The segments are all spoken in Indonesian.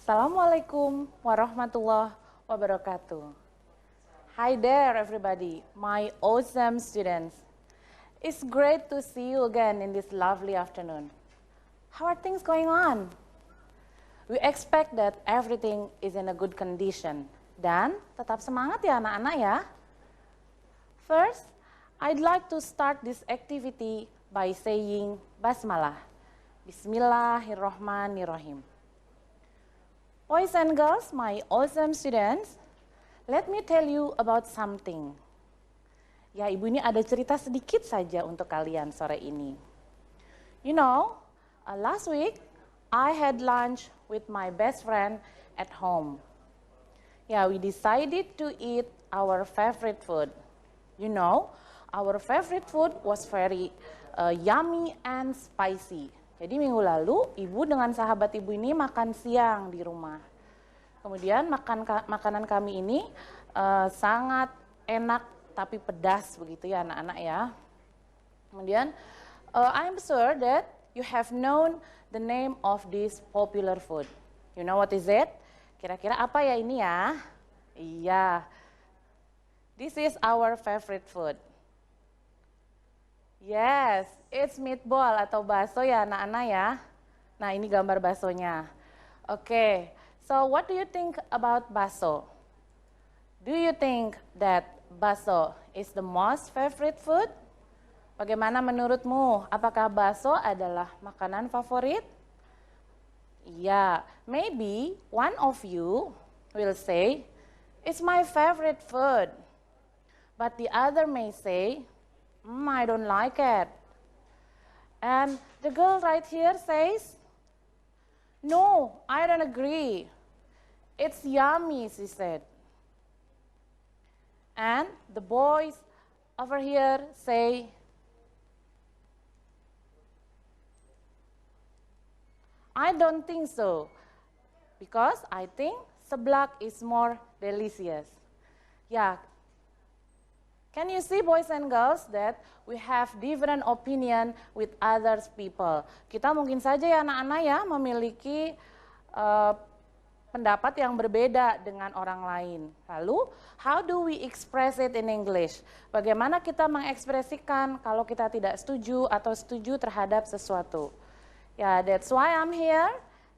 Assalamualaikum warahmatullahi wabarakatuh. Hi there everybody, my awesome students. It's great to see you again in this lovely afternoon. How are things going on? We expect that everything is in a good condition. Dan tetap semangat ya anak-anak ya. First, I'd like to start this activity by saying Basmalah. Bismillahirrahmanirrahim. Boys and girls, my awesome students, let me tell you about something. Ya, Ibu ini ada cerita sedikit saja untuk kalian sore ini. You know, last week I had lunch with my best friend at home. Yeah, we decided to eat our favorite food. You know, our favorite food was very yummy and spicy. Jadi minggu lalu Ibu dengan sahabat Ibu ini makan siang di rumah. Kemudian makanan kami ini sangat enak tapi pedas begitu ya anak-anak ya. Kemudian I'm sure that you have known the name of this popular food. You know what is it? Kira-kira apa ya ini ya? Iya. This is our favorite food. Yes, it's meatball atau bakso ya anak-anak ya. Nah ini gambar baksonya. Oke, so what do you think about bakso? Do you think that bakso is the most favorite food? Bagaimana menurutmu? Apakah bakso adalah makanan favorit? Yeah, maybe one of you will say, it's my favorite food. But the other may say, I don't like it. And the girl right here says, no, I don't agree. It's yummy, she said. And the boys over here say, I don't think so, because I think seblak is more delicious. Yeah. Can you see, boys and girls, that we have different opinion with others people? Kita mungkin saja ya anak-anak ya memiliki pendapat yang berbeda dengan orang lain. Lalu, how do we express it in English? Bagaimana kita mengekspresikan kalau kita tidak setuju atau setuju terhadap sesuatu? Ya, that's why I'm here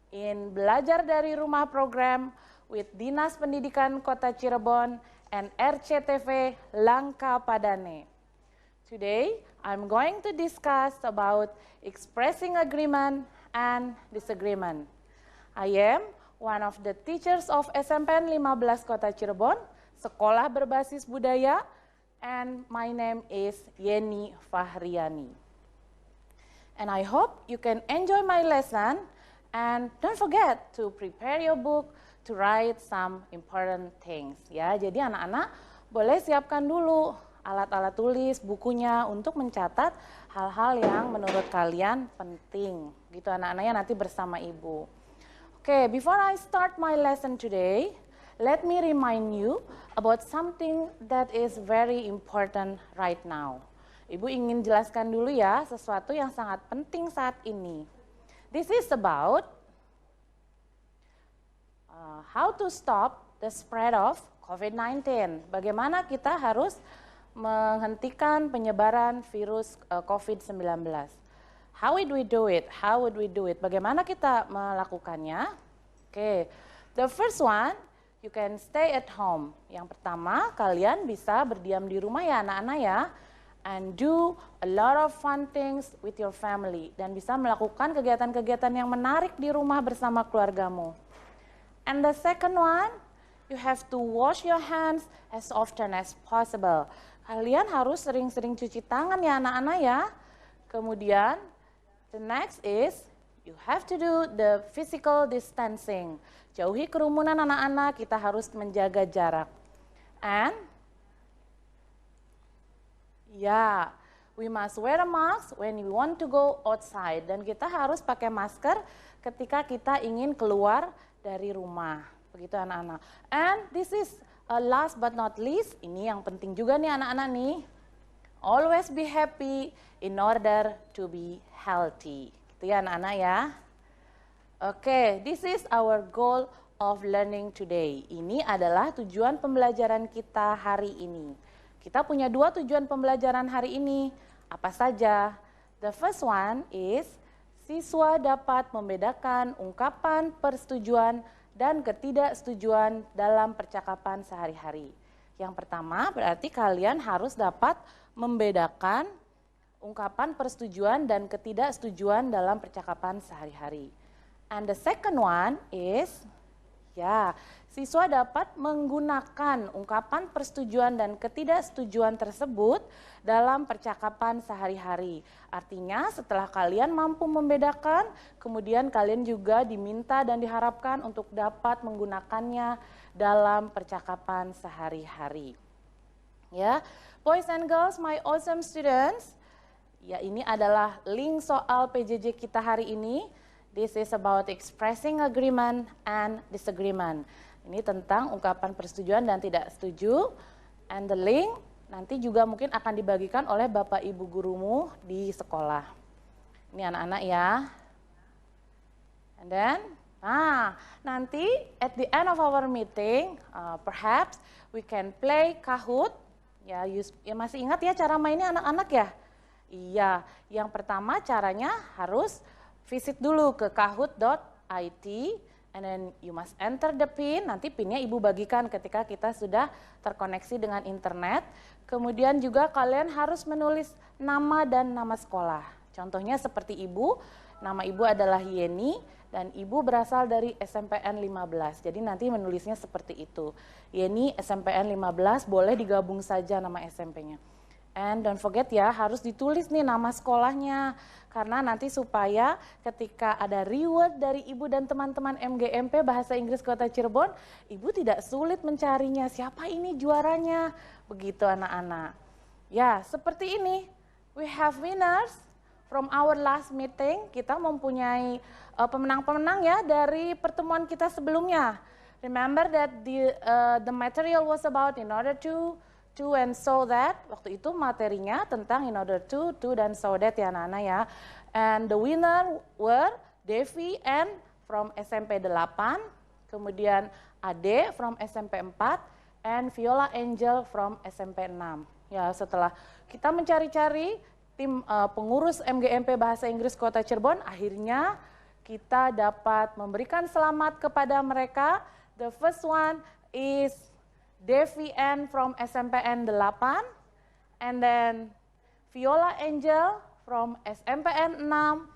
in Belajar dari Rumah program with Dinas Pendidikan Kota Cirebon and RCTV Langka Padane. Today, I'm going to discuss about expressing agreement and disagreement. I am one of the teachers of SMPN 15 Kota Cirebon, Sekolah Berbasis Budaya, and my name is Yeni Fahriani. And I hope you can enjoy my lesson, and don't forget to prepare your book to write some important things. Ya, jadi anak-anak boleh siapkan dulu alat-alat tulis, bukunya untuk mencatat hal-hal yang menurut kalian penting. Gitu anak-anaknya nanti bersama Ibu. Okay, before I start my lesson today, let me remind you about something that is very important right now. Ibu ingin jelaskan dulu ya sesuatu yang sangat penting saat ini. This is about how to stop the spread of COVID-19. Bagaimana kita harus menghentikan penyebaran virus COVID-19. How would we do it? How would we do it? Bagaimana kita melakukannya? Okay. The first one, you can stay at home. Yang pertama, kalian bisa berdiam di rumah ya anak-anak ya. And do a lot of fun things with your family. Dan bisa melakukan kegiatan-kegiatan yang menarik di rumah bersama keluargamu. And the second one, you have to wash your hands as often as possible. Kalian harus sering-sering cuci tangan ya anak-anak ya. Kemudian, the next is, you have to do the physical distancing. Jauhi kerumunan anak-anak, kita harus menjaga jarak. And, yeah, we must wear a mask when we want to go outside. Dan kita harus pakai masker ketika kita ingin keluar dari rumah, begitu anak-anak. And this is last but not least, ini yang penting juga nih anak-anak nih. Always be happy in order to be healthy. Gitu ya anak-anak ya. Oke, this is our goal of learning today. Ini adalah tujuan pembelajaran kita hari ini. Kita punya 2 tujuan pembelajaran hari ini. Apa saja? The first one is siswa dapat membedakan ungkapan persetujuan dan ketidaksetujuan dalam percakapan sehari-hari. Yang pertama berarti kalian harus dapat membedakan ungkapan persetujuan dan ketidaksetujuan dalam percakapan sehari-hari. And the second one is, siswa dapat menggunakan ungkapan persetujuan dan ketidaksetujuan tersebut dalam percakapan sehari-hari. Artinya setelah kalian mampu membedakan, kemudian kalian juga diminta dan diharapkan untuk dapat menggunakannya dalam percakapan sehari-hari. Ya, boys and girls, my awesome students. Ya, ini adalah link soal PJJ kita hari ini. This is about expressing agreement and disagreement. Ini tentang ungkapan persetujuan dan tidak setuju. And the link nanti juga mungkin akan dibagikan oleh Bapak Ibu gurumu di sekolah. Ini anak-anak ya. And then, nanti at the end of our meeting, perhaps we can play Kahoot. Ya, masih ingat ya cara mainnya anak-anak ya? Iya, yang pertama caranya harus visit dulu ke kahoot.it and then you must enter the pin. Nanti pinnya ibu bagikan ketika kita sudah terkoneksi dengan internet. Kemudian juga kalian harus menulis nama dan nama sekolah. Contohnya seperti ibu, nama ibu adalah Yeni dan ibu berasal dari SMPN 15. Jadi nanti menulisnya seperti itu. Yeni SMPN 15, boleh digabung saja nama SMP-nya. And don't forget ya, harus ditulis nih nama sekolahnya. Karena nanti supaya ketika ada reward dari ibu dan teman-teman MGMP Bahasa Inggris Kota Cirebon, ibu tidak sulit mencarinya. Siapa ini juaranya? Begitu anak-anak. Ya, seperti ini. We have winners from our last meeting. Kita mempunyai pemenang-pemenang ya dari pertemuan kita sebelumnya. Remember that the material was about in order to and so that, waktu itu materinya tentang in order to dan so that ya anak-anak ya. And the winner were Devi and from SMP 8, kemudian Ade from SMP 4, and Viola Angel from SMP 6. Ya, setelah kita mencari-cari tim pengurus MGMP Bahasa Inggris Kota Cirebon, akhirnya kita dapat memberikan selamat kepada mereka. The first one is Devi N from SMPN 8, and then Viola Angel from SMPN 6,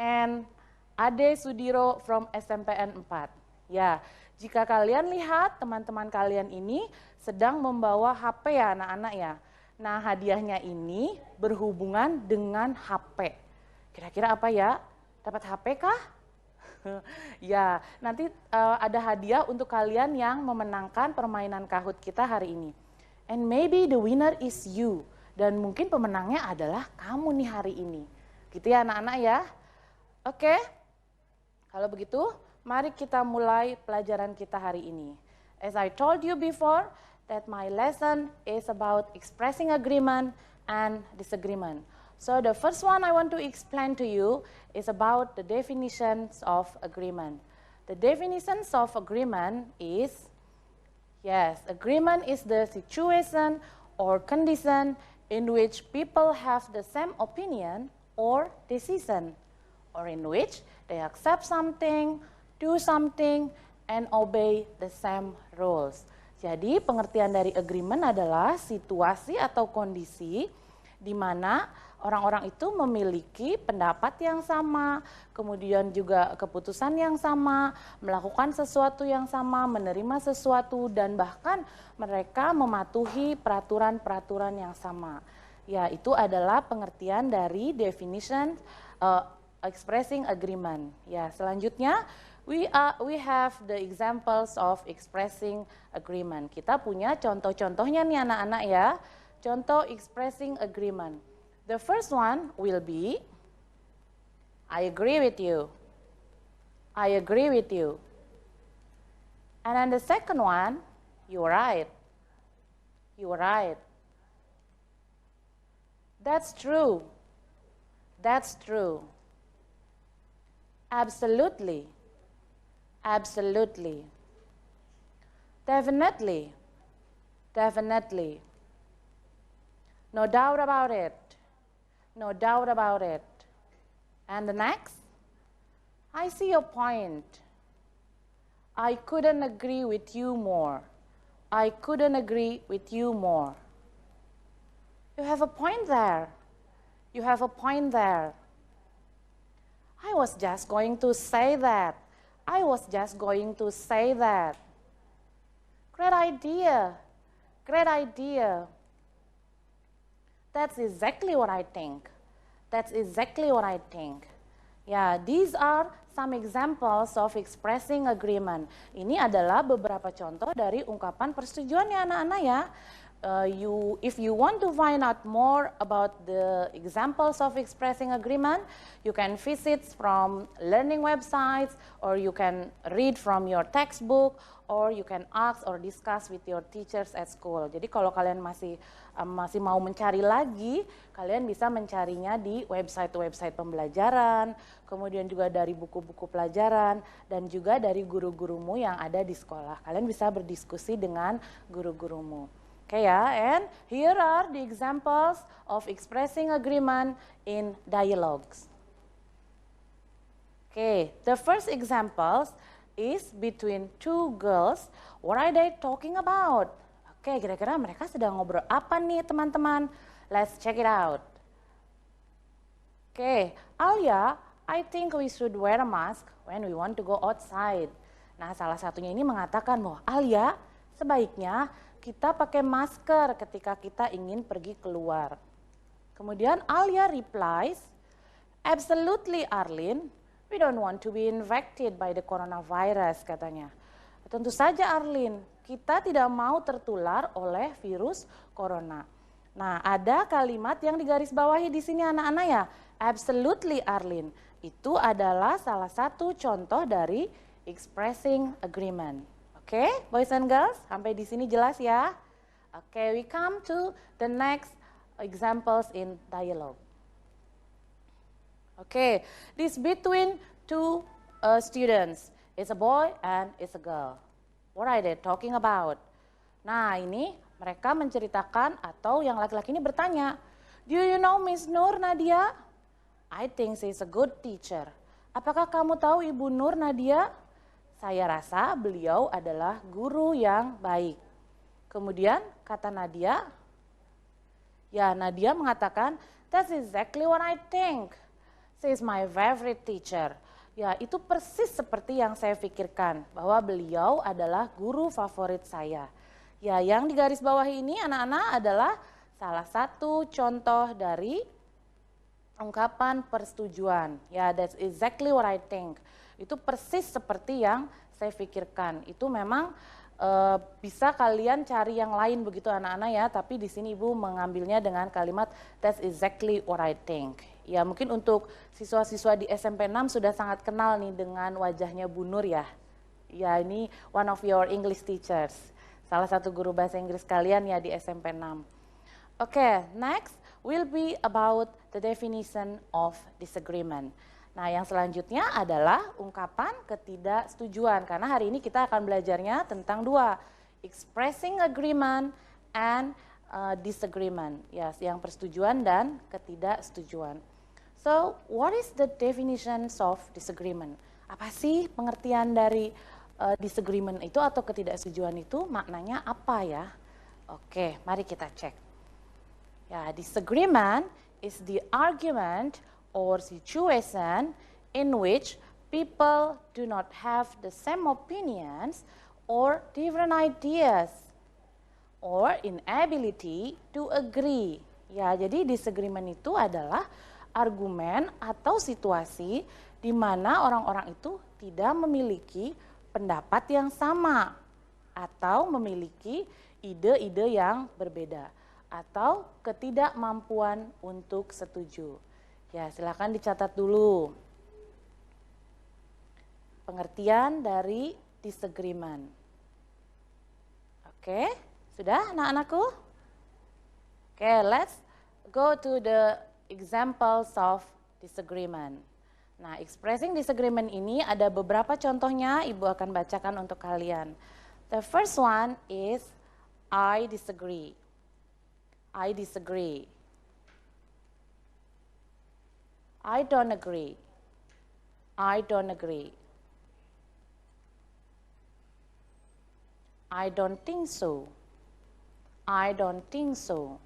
and Ade Sudiro from SMPN 4. Ya, jika kalian lihat teman-teman kalian ini sedang membawa HP ya anak-anak ya. Nah, hadiahnya ini berhubungan dengan HP. Kira-kira apa ya? Dapat HP kah? Ya, nanti ada hadiah untuk kalian yang memenangkan permainan Kahoot kita hari ini. And maybe the winner is you. Dan mungkin pemenangnya adalah kamu nih hari ini. Gitu ya anak-anak ya. Oke, kalau begitu mari kita mulai pelajaran kita hari ini. As I told you before, that my lesson is about expressing agreement and disagreement. So the first one I want to explain to you is about the definitions of agreement. The definitions of agreement is, agreement is the situation or condition in which people have the same opinion or decision, or in which they accept something, do something, and obey the same rules. Jadi pengertian dari agreement adalah situasi atau kondisi di mana orang-orang itu memiliki pendapat yang sama, kemudian juga keputusan yang sama, melakukan sesuatu yang sama, menerima sesuatu, dan bahkan mereka mematuhi peraturan-peraturan yang sama. Ya, itu adalah pengertian dari definition expressing agreement. Ya, selanjutnya we have the examples of expressing agreement. Kita punya contoh-contohnya nih anak-anak ya. Contoh expressing agreement. The first one will be, I agree with you. I agree with you. And then the second one, you're right. You're right. That's true. That's true. Absolutely. Absolutely. Definitely. Definitely. No doubt about it. No doubt about it. And the next? I see your point. I couldn't agree with you more. I couldn't agree with you more. You have a point there. You have a point there. I was just going to say that. I was just going to say that. Great idea. Great idea. That's exactly what I think. That's exactly what I think. Ya, these are some examples of expressing agreement. Ini adalah beberapa contoh dari ungkapan persetujuan ya anak-anak ya. If you want to find out more about the examples of expressing agreement, you can visit from learning websites, or you can read from your textbook, or you can ask or discuss with your teachers at school. Jadi kalau kalian masih mau mencari lagi, kalian bisa mencarinya di website-website pembelajaran, kemudian juga dari buku-buku pelajaran, dan juga dari guru-gurumu yang ada di sekolah. Kalian bisa berdiskusi dengan guru-gurumu. Okay, and here are the examples of expressing agreement in dialogues. Okay, the first example is between two girls. What are they talking about? Oke, kira-kira mereka sedang ngobrol apa nih teman-teman? Let's check it out. Oke, Alia, I think we should wear a mask when we want to go outside. Nah, salah satunya ini mengatakan bahwa Alia, sebaiknya kita pakai masker ketika kita ingin pergi keluar. Kemudian Alia replies, absolutely Arlene, we don't want to be infected by the coronavirus, katanya. Tentu saja Arlene, kita tidak mau tertular oleh virus corona. Nah, ada kalimat yang digarisbawahi di sini anak-anak ya, absolutely Arlene. Itu adalah salah satu contoh dari expressing agreement. Oke, boys and girls, sampai di sini jelas ya? Oke, we come to the next examples in dialogue. Oke, this between two students. It's a boy and it's a girl. What are they talking about? Nah, ini mereka menceritakan atau yang laki-laki ini bertanya, do you know Miss Nur Nadia? I think she's a good teacher. Apakah kamu tahu Ibu Nur Nadia? Saya rasa beliau adalah guru yang baik. Kemudian kata Nadia, ya Nadia mengatakan, that's exactly what I think. She is my favorite teacher. Ya itu persis seperti yang saya pikirkan, bahwa beliau adalah guru favorit saya. Ya yang digarisbawahi ini anak-anak adalah salah satu contoh dari ungkapan persetujuan. Ya, that's exactly what I think. Itu persis seperti yang saya pikirkan. Itu memang bisa kalian cari yang lain begitu anak-anak ya, tapi di sini Ibu mengambilnya dengan kalimat that's exactly what I think. Ya, mungkin untuk siswa-siswa di SMP 6 sudah sangat kenal nih dengan wajahnya Bu Nur ya. Ya, ini one of your English teachers. Salah satu guru bahasa Inggris kalian ya di SMP 6. Oke, next will be about the definition of disagreement. Nah, yang selanjutnya adalah ungkapan ketidaksetujuan. Karena hari ini kita akan belajarnya tentang dua, expressing agreement and disagreement. Yes, yang persetujuan dan ketidaksetujuan. So, what is the definitions of disagreement? Apa sih pengertian dari disagreement itu atau ketidaksetujuan itu? Maknanya apa ya? Oke, mari kita cek. Ya, disagreement is the argument or situation in which people do not have the same opinions or different ideas or inability to agree. Ya, jadi disagreement itu adalah argumen atau situasi di mana orang-orang itu tidak memiliki pendapat yang sama atau memiliki ide-ide yang berbeda atau ketidakmampuan untuk setuju. Ya, silakan dicatat dulu pengertian dari disagreement. Oke, sudah anak-anakku? Oke, let's go to the examples of disagreement. Nah, expressing disagreement ini ada beberapa contohnya, Ibu akan bacakan untuk kalian. The first one is I disagree. I disagree. I don't agree. I don't agree. I don't think so. I don't think so.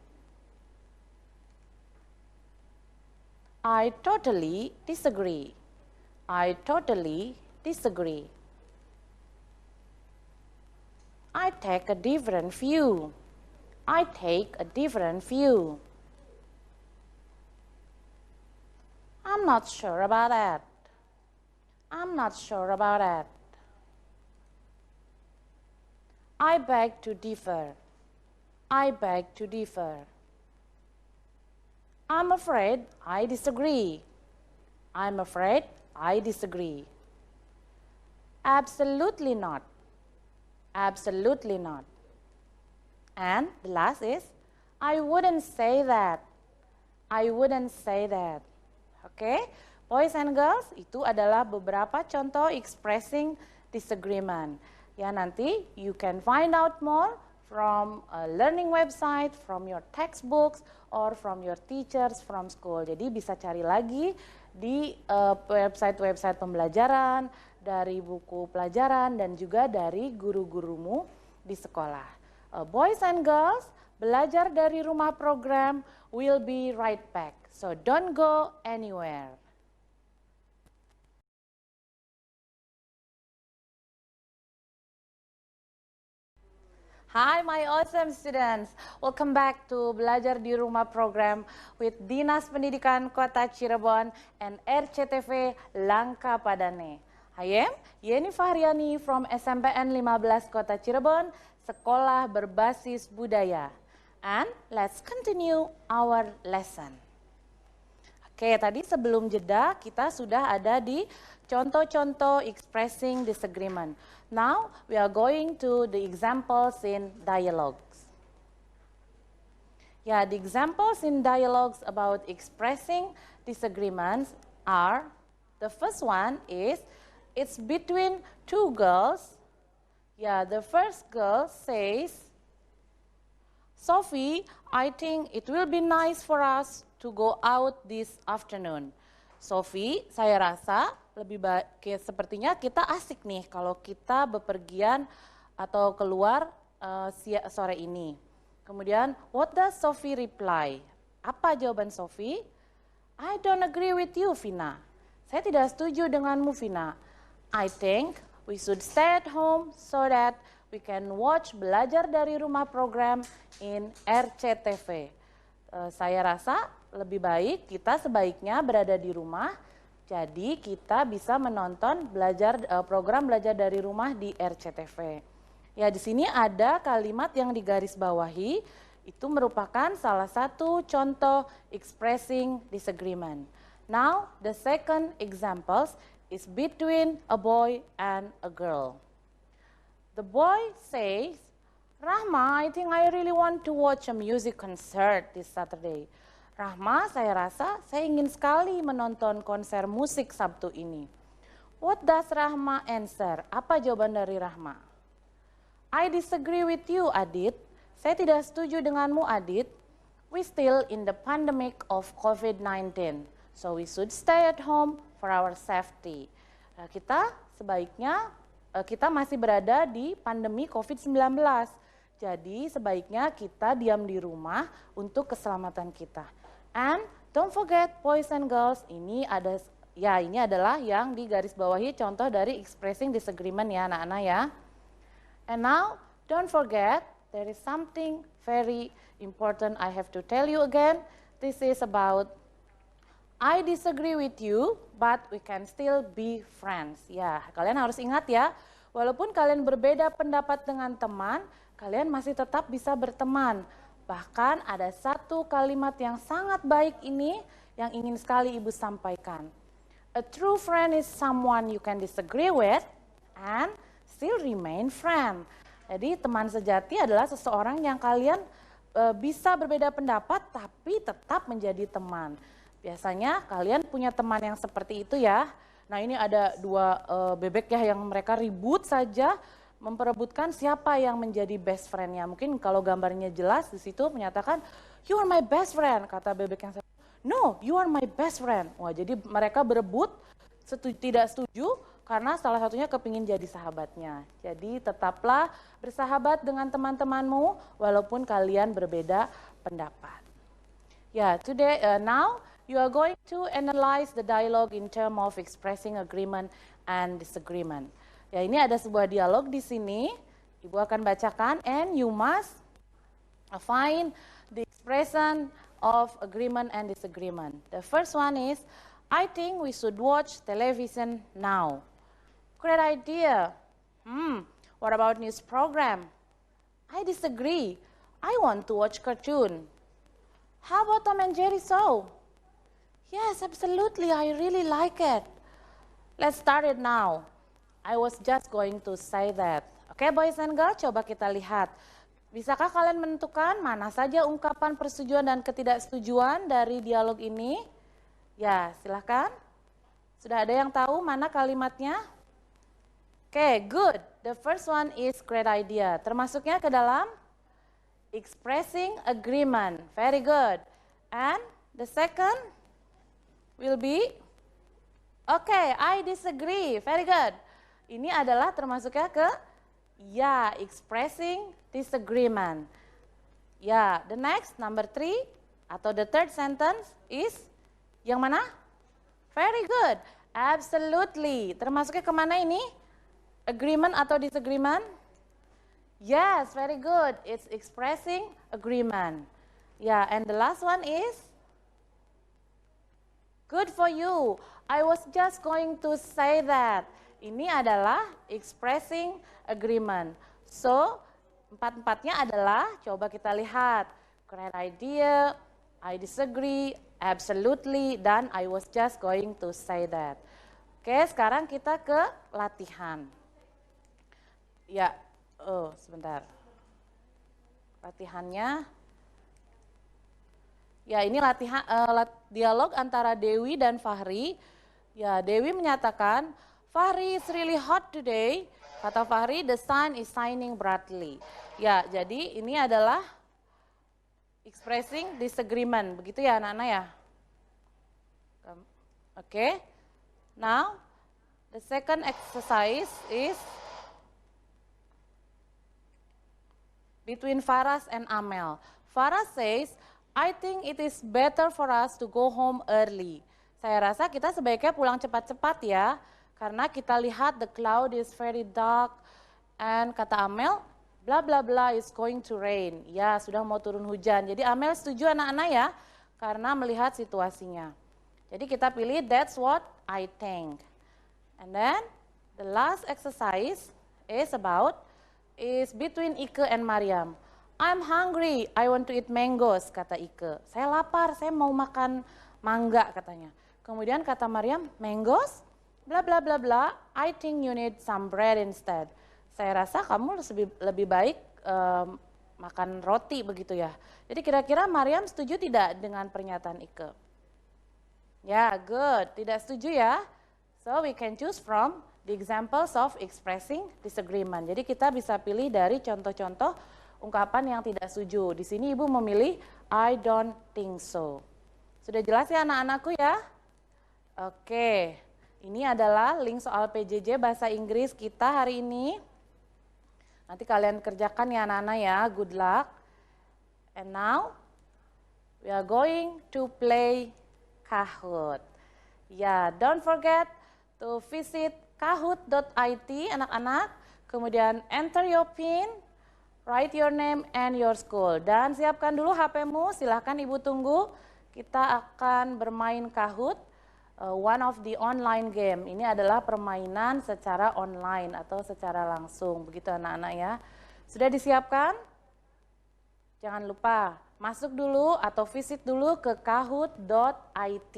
I totally disagree. I totally disagree. I take a different view. I take a different view. I'm not sure about that. I'm not sure about that. I beg to differ. I beg to differ. I'm afraid I disagree. I'm afraid I disagree. Absolutely not. Absolutely not. And the last is, I wouldn't say that. I wouldn't say that. Oke, boys and girls, itu adalah beberapa contoh expressing disagreement. Ya, nanti you can find out more from a learning website, from your textbooks, or from your teachers from school. Jadi bisa cari lagi di website-website pembelajaran, dari buku pelajaran, dan juga dari guru-gurumu di sekolah. Boys and girls, belajar dari rumah program will be right back. So don't go anywhere. Hi my awesome students, welcome back to Belajar di Rumah program with Dinas Pendidikan Kota Cirebon and RCTV Langka Padane. I am Yeni Fahriani from SMPN 15 Kota Cirebon, Sekolah Berbasis Budaya. And let's continue our lesson. Oke, tadi sebelum jeda kita sudah ada di contoh-contoh expressing disagreement. Now we are going to the examples in dialogues. Yeah, the examples in dialogues about expressing disagreements are, the first one is, it's between two girls. Yeah, the first girl says, Sophie, I think it will be nice for us to go out this afternoon. Sophie, saya rasa lebih baik, sepertinya kita asik nih kalau kita bepergian atau keluar sore ini. Kemudian, what does Sophie reply? Apa jawaban Sophie? I don't agree with you, Vina. Saya tidak setuju denganmu, Vina. I think we should stay at home so that we can watch Belajar dari Rumah program in RCTV. Saya rasa lebih baik kita sebaiknya berada di rumah, jadi kita bisa menonton program Belajar dari Rumah di RCTV. Ya, di sini ada kalimat yang digarisbawahi, itu merupakan salah satu contoh expressing disagreement. Now, the second example is between a boy and a girl. The boy says, Rahma, I think I really want to watch a music concert this Saturday. Rahma, saya rasa saya ingin sekali menonton konser musik Sabtu ini. What does Rahma answer? Apa jawaban dari Rahma? I disagree with you, Adit. Saya tidak setuju denganmu, Adit. We still in the pandemic of COVID-19, so we should stay at home for our safety. Nah, kita sebaiknya kita masih berada di pandemi COVID-19. Jadi sebaiknya kita diam di rumah untuk keselamatan kita. And don't forget boys and girls, ini adalah yang digarisbawahi contoh dari expressing disagreement ya anak-anak ya. And now don't forget there is something very important I have to tell you again. This is about I disagree with you, but we can still be friends. Ya, kalian harus ingat ya, walaupun kalian berbeda pendapat dengan teman, kalian masih tetap bisa berteman. Bahkan ada satu kalimat yang sangat baik ini yang ingin sekali Ibu sampaikan. A true friend is someone you can disagree with and still remain friend. Jadi teman sejati adalah seseorang yang kalian bisa berbeda pendapat tapi tetap menjadi teman. Biasanya kalian punya teman yang seperti itu ya. Nah ini ada dua bebek ya yang mereka ribut saja memperebutkan siapa yang menjadi best friend-nya. Mungkin kalau gambarnya jelas di situ menyatakan, you are my best friend, kata bebek yang satu. No, you are my best friend. Wah jadi mereka berebut, tidak setuju karena salah satunya kepingin jadi sahabatnya. Jadi tetaplah bersahabat dengan teman-temanmu walaupun kalian berbeda pendapat. Yeah, today, now you are going to analyze the dialogue in terms of expressing agreement and disagreement. Ya, ini ada sebuah dialog di sini. Ibu akan bacakan, and you must find the expression of agreement and disagreement. The first one is, I think we should watch television now. Great idea. What about news program? I disagree. I want to watch cartoon. How about Tom and Jerry show? Yes, absolutely. I really like it. Let's start it now. I was just going to say that. Oke, boys and girls, coba kita lihat. Bisakah kalian menentukan mana saja ungkapan persetujuan dan ketidaksetujuan dari dialog ini? Ya, silahkan. Sudah ada yang tahu mana kalimatnya? Oke, good. The first one is great idea. Termasuknya ke dalam expressing agreement. Very good. And the second will be, okay, I disagree. Very good. Ini adalah termasuknya ke, ya, expressing disagreement. Ya, the next, number 3, atau the third sentence is, yang mana? Very good. Absolutely. Termasuknya kemana ini? Agreement atau disagreement? Yes, very good. It's expressing agreement. Yeah, and the last one is, good for you. I was just going to say that. Ini adalah expressing agreement. So, empat-empatnya adalah, coba kita lihat. Great idea, I disagree, absolutely, dan I was just going to say that. Oke, sekarang kita ke latihan. Ya, sebentar. Latihannya. Ya, ini latihan dialog antara Dewi dan Fahri. Ya, Dewi menyatakan, Fahri, it's really hot today. Kata Fahri, the sun is shining brightly. Ya, jadi ini adalah expressing disagreement. Begitu ya anak-anak ya? Oke. Now, the second exercise is between Faras and Amel. Faras says, I think it is better for us to go home early. Saya rasa kita sebaiknya pulang cepat-cepat ya. Karena kita lihat the cloud is very dark, and kata Amel, bla bla bla is going to rain. Ya, sudah mau turun hujan. Jadi Amel setuju anak-anak ya, karena melihat situasinya. Jadi kita pilih that's what I think. And then the last exercise is between Ike and Mariam. I'm hungry, I want to eat mangoes, kata Ike. Saya lapar, saya mau makan mangga katanya. Kemudian kata Mariam, mangoes? Bla bla bla bla, I think you need some bread instead. Saya rasa kamu lebih baik makan roti begitu ya. Jadi kira-kira Mariam setuju tidak dengan pernyataan Ike? Ya, good. Tidak setuju ya. So we can choose from the examples of expressing disagreement. Jadi kita bisa pilih dari contoh-contoh ungkapan yang tidak setuju. Di sini Ibu memilih I don't think so. Sudah jelas ya anak-anakku ya? Oke. Ini adalah link soal PJJ Bahasa Inggris kita hari ini. Nanti kalian kerjakan ya anak-anak ya, good luck. And now, we are going to play Kahoot. Ya, don't forget to visit kahoot.it anak-anak. Kemudian enter your PIN, write your name and your school. Dan siapkan dulu HP-mu, silahkan Ibu tunggu. Kita akan bermain Kahoot. One of the online game. Ini adalah permainan secara online atau secara langsung. Begitu anak-anak ya. Sudah disiapkan? Jangan lupa masuk dulu atau visit dulu ke kahoot.it.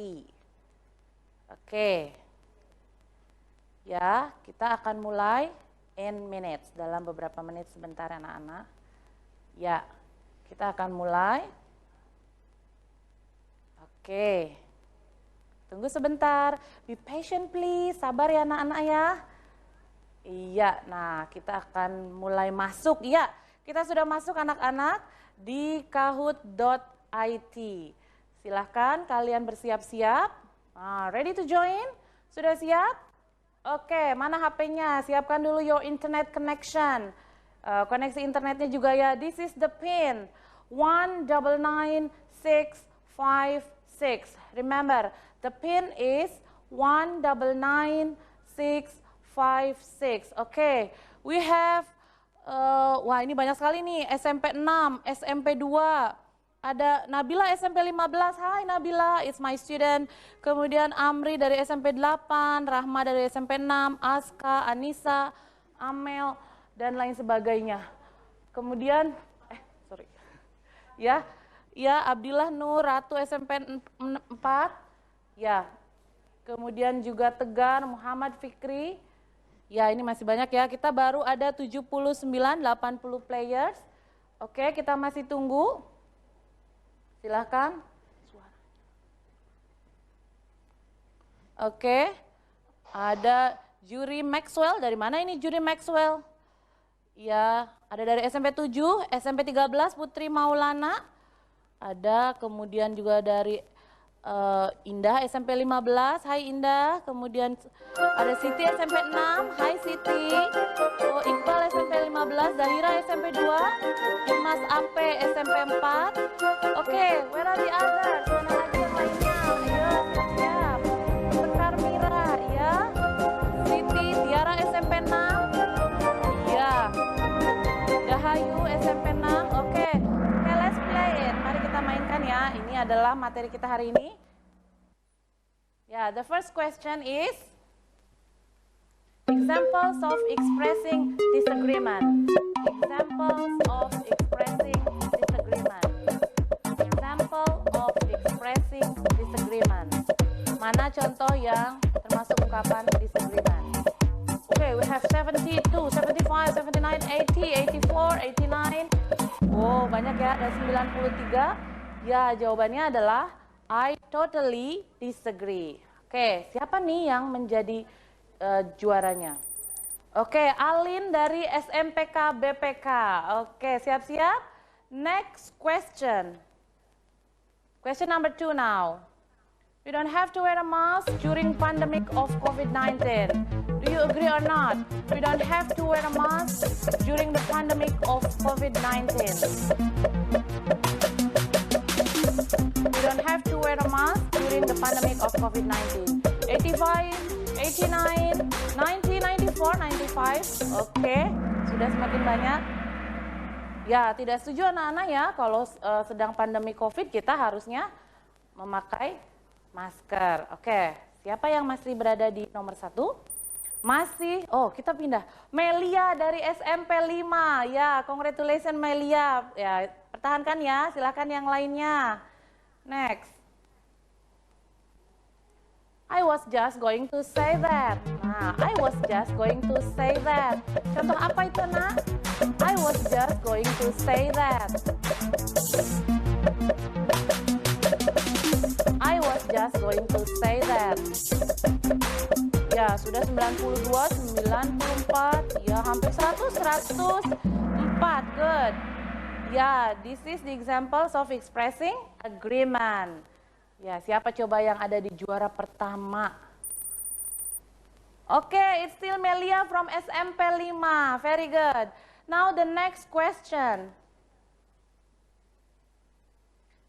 Oke. Ya, kita akan mulai in minutes. Dalam beberapa menit sebentar anak-anak. Ya, kita akan mulai. Oke. Tunggu sebentar. Be patient please. Sabar ya anak-anak ya. Iya, nah kita akan mulai masuk. Iya, kita sudah masuk anak-anak di kahoot.it. Silahkan kalian bersiap-siap. Ready to join? Sudah siap? Oke, mana HP-nya? Siapkan dulu your internet connection. Koneksi internetnya juga ya. This is the pin 199656. Remember, the pin is 199656. Oke, we have, wah ini banyak sekali nih, SMP 6, SMP 2. Ada Nabila SMP 15, hai Nabila, it's my student. Kemudian Amri dari SMP 8, Rahma dari SMP 6, Aska, Anissa, Amel, dan lain sebagainya. Kemudian, ya Abdillah Nur, Ratu SMP 4, ya. Kemudian juga Tegar, Muhammad Fikri, ya ini masih banyak ya. Kita baru ada 79, 80 players. Oke, kita masih tunggu. Silahkan. Oke, ada Juri Maxwell. Dari mana ini Juri Maxwell? Ya, ada dari SMP 7, SMP 13 Putri Maulana. Ada kemudian juga dari Indah SMP 15. Hai Indah. Kemudian ada Siti SMP 6. Hai Siti. Oh, Iqbal SMP 15, Zahira SMP 2, Dimas Ape SMP 4. Oke, where are the others? Mana lagi yang lainnya? Ayo, siap. Sekar Mira, ya. Siti, Tiara SMP 6. Ya. Dahayu SMP 6. Oke, let's play it. Mari kita mainkan ya. Ini adalah materi kita hari ini. Ya, the first question is examples of expressing disagreement. Examples of expressing disagreement. Example of expressing disagreement. Mana contoh yang termasuk ungkapan disagreement? Okay, we have 72, 75, 79, 80, 84, 89. Oh, banyak ya, ada 93. Ya, jawabannya adalah I totally disagree. Oke, siapa nih yang menjadi juaranya? Oke, Alin dari SMPK BPK. Oke, siap-siap? Next question. Question number 2 now. You don't have to wear a mask during pandemic of COVID-19. Do you agree or not? We don't have to wear a mask during the pandemic of COVID-19. We don't have to wear a mask during the pandemic of COVID-19. 85, 89, 90, 94, 95. Oke, sudah semakin banyak. Ya, tidak setuju anak-anak ya kalau sedang pandemi COVID kita harusnya memakai masker. Oke, siapa yang masih berada di nomor 1? Masih, oh kita pindah. Melia dari SMP 5, ya congratulations Melia. Ya, pertahankan ya, silakan yang lainnya. Next. I was just going to say that. Nah, I was just going to say that. Contoh apa itu, nak? I was just going to say that. I was just going to say that. Ya, sudah 92, 94, ya hampir 100, 104. Good. Ya, this is the examples of expressing agreement. Ya, siapa coba yang ada di juara pertama? Oke, it's still Melia from SMP 5. Very good. Now the next question.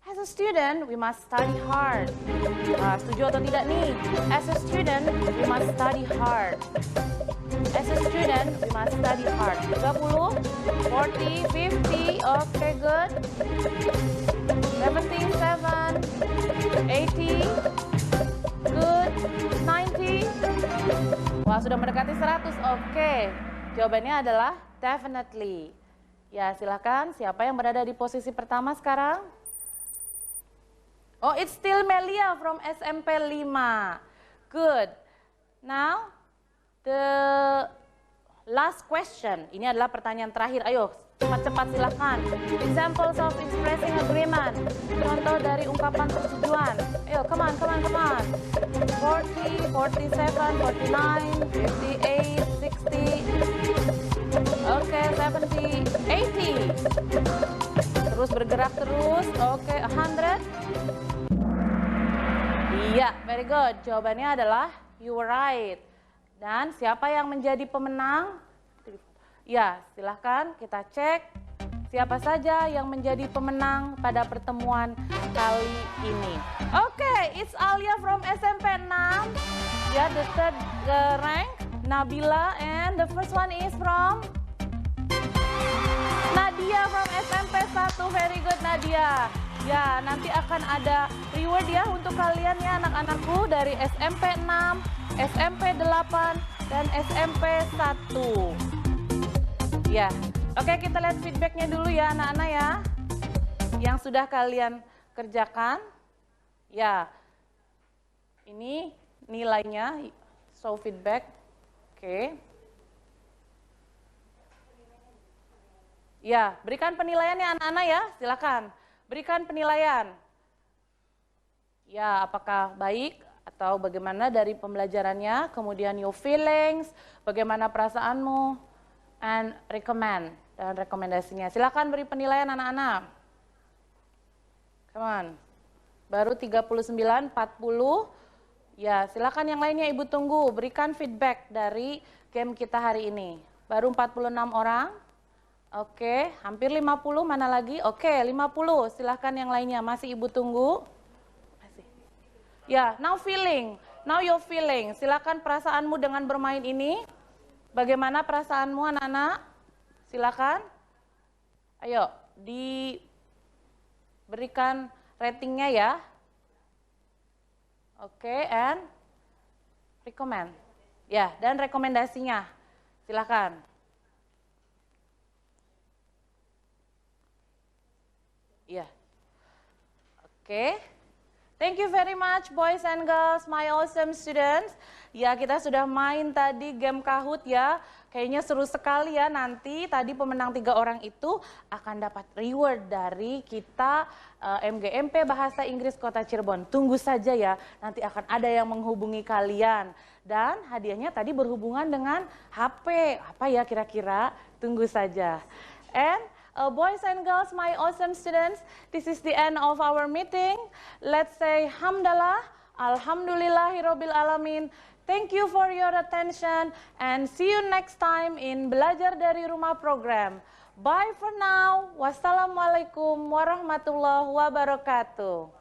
As a student, we must study hard. Setuju atau tidak nih? As a student, we must study hard. As a student, we must study hard. 30, 40, 50, okay, good. 77, 80, good. 90. Wah, sudah mendekati 100, oke. Jawabannya adalah definitely. Ya, silakan. Siapa yang berada di posisi pertama sekarang? Oh, it's still Melia from SMP 5. Good. Now, the last question. Ini adalah pertanyaan terakhir. Ayo, Cepat-cepat silahkan. Examples of expressing agreement. Contoh dari ungkapan persetujuan. Ayo, come on, come on, come on. 40, 47, 49, 58, 60. Oke, 70, 80. Terus bergerak terus. Oke, 100. Iya, very good. Jawabannya adalah you were right. Dan siapa yang menjadi pemenang? Ya, silahkan kita cek siapa saja yang menjadi pemenang pada pertemuan kali ini. Oke, it's Alia from SMP 6. Ya, the third rank, Nabila, and the first one is from Nadia from SMP 1. Very good, Nadia. Ya, nanti akan ada reward ya untuk kalian ya anak-anakku dari SMP 6, SMP 8, dan SMP 1. Ya, oke kita lihat feedbacknya dulu ya anak-anak ya. Yang sudah kalian kerjakan. Ya, ini nilainya, show feedback. Oke. Ya, berikan penilaiannya anak-anak ya, silakan. Berikan penilaian. Ya, apakah baik atau bagaimana dari pembelajarannya, kemudian your feelings, bagaimana perasaanmu, and recommend, dan rekomendasinya. Silakan beri penilaian anak-anak. Come on. Baru 39, 40. Ya, silakan yang lainnya Ibu tunggu. Berikan feedback dari game kita hari ini. Baru 46 orang. Oke, hampir 50, mana lagi? Oke, 50, silahkan yang lainnya, masih Ibu tunggu. Masih. Ya, now your feeling, silahkan perasaanmu dengan bermain ini. Bagaimana perasaanmu anak-anak? Silahkan. Ayo, diberikan ratingnya ya. Oke, and recommend. Ya, dan rekomendasinya, silahkan. Ya, oke. Thank you very much boys and girls, my awesome students. Ya, kita sudah main tadi game Kahoot ya. Kayaknya seru sekali ya nanti. Tadi pemenang 3 orang itu akan dapat reward dari kita MGMP Bahasa Inggris Kota Cirebon. Tunggu saja ya, nanti akan ada yang menghubungi kalian. Dan hadiahnya tadi berhubungan dengan HP. Apa ya kira-kira? Tunggu saja. And boys and girls, my awesome students, this is the end of our meeting. Let's say hamdalah, alhamdulillahirabbil alamin. Thank you for your attention and see you next time in Belajar dari Rumah program. Bye for now. Wassalamualaikum warahmatullahi wabarakatuh.